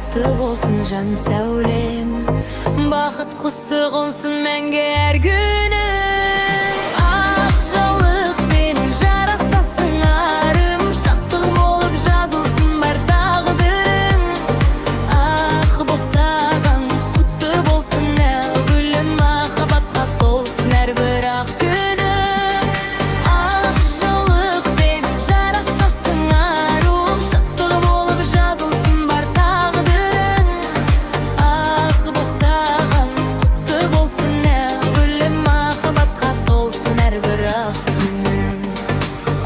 құтты болсын жан сәулем, бақыт құсы қонсын мәңгі әр күні. Ақ жаулық менің жарасасың арым, шаттық болып жазылсын бар тағдырың. Ақ босаған құтты болсын әр гүлім, махаббатқа толсын әрбір ақ күні. Ақ жаулық менің жарасасың арым, шаттық болып жазылсын бар тағдырың. Ақ босаған құтты болсын әр гүлім, махаббатқа толсын әрбір ақ күнің.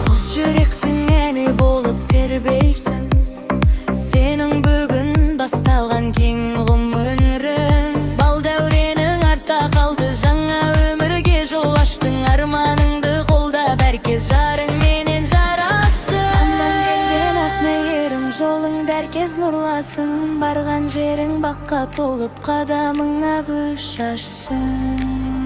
Қос жүректің әні болып тербелсін сенің бүгін басталған кең ғұмырың. Бал дәуренің артта қалды, жаңа өмірге жол аштың. Арманыңды қолдап әркез жарыңменен жарасты. Андан келген ақ мейірім жолыңды әркез нұрласын, барған жерің баққа толып, қадамыңа гүл шашсын.